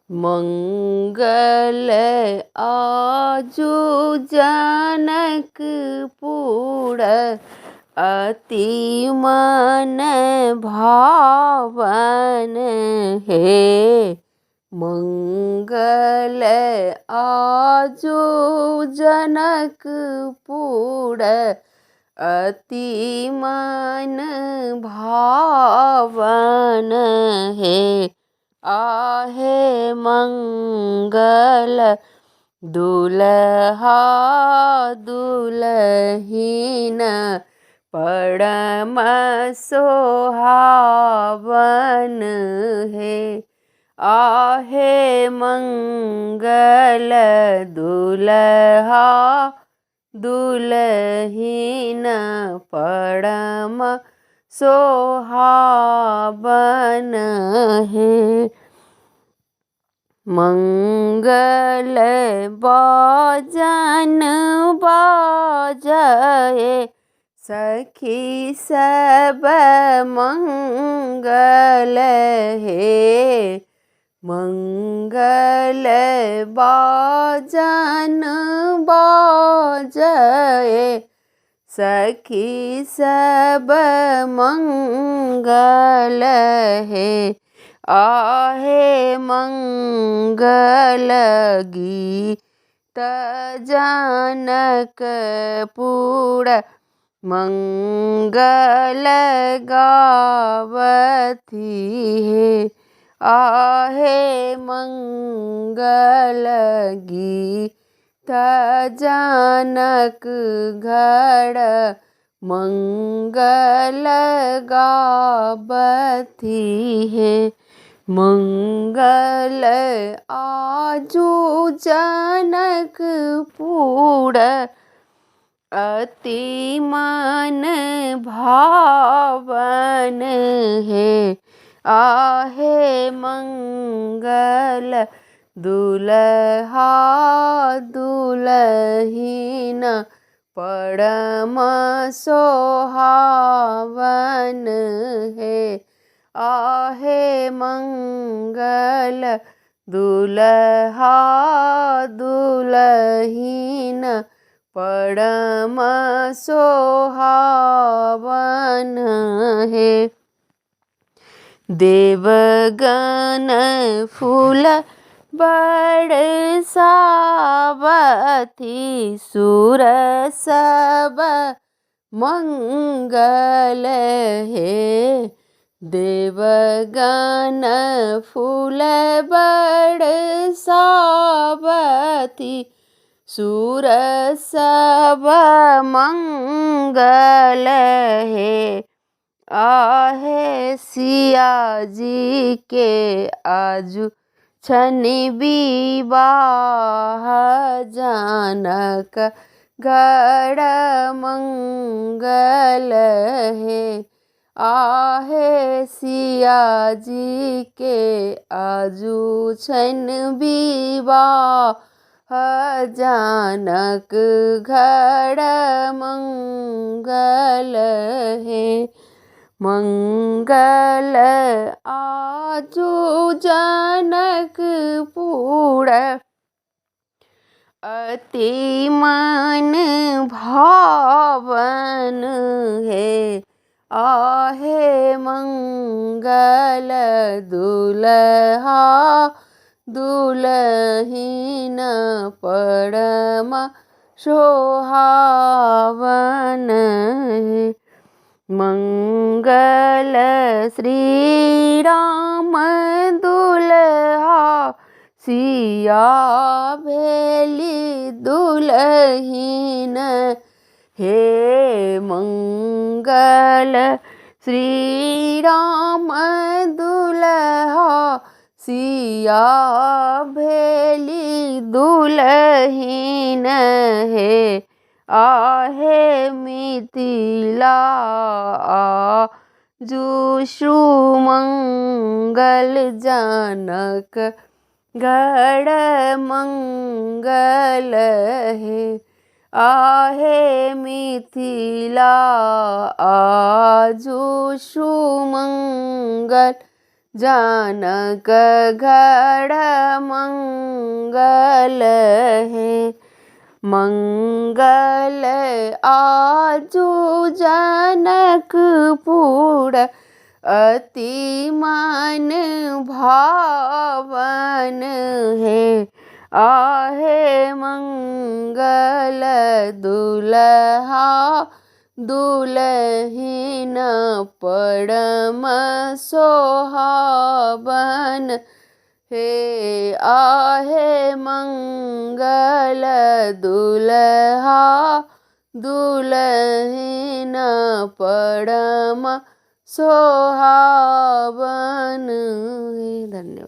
मंगल आजु जनकपुर अति मन भावन हे। मंगल आजु जनकपुर अति मन भावन हे। आहे मंगल दुल्हा दुल्हीन परम सोहावन है। आहे मंगल दुल्हा दुल्हीन परम सोहावन है। मंगल बाजन बाजए सखी सब मंगल हे। मंगल बाजन बाजए सखी सब मंगल हे। आहे मंगल गीत जनकपुर मंगल गावती है। आहे मंगल गीत जनक घर मंगल गावती है। मंगल आजु जनकपुर अति मन भावन है। आहे मंगल दुल्हा दुल्हीन परम सोहावन है। आहे मंगल दुल्हा दुल्हीन परम सोहावन है। देवगण फूल बरसावती सुर सब मंगल है। देवगण फूल बरसावती सुर सब मंगल है। आहे सिया जी के आजु छनि विवाह जानक घर मंगल है। आहे सिया जी के आजु छनि विवाह जानक घर मंगल है। मंगल आजु जनकपुर अति मन भावन है। आहे मंगल दुल्हा दुल्हीन परम सोहावन है। मंगल श्री राम दुल्हा सिया भेली दुल्हीन हे। मंगल श्री राम दुल्हा सिया भेली दुल्हीन हे। आहे मिथिला आजु सुमंगल जनक घर मंगल है। आहे मिथिला आजु सुमंगल जानक गढ़ मंगल है। मंगल आजू जनकपुर अति मन भावन है। आहे मंगल दुल्हा दुल्हिन परम सोहावन हे। आहे मंगल दुल्हा दुल्हिन परम सुहावन है। धन्यवाद।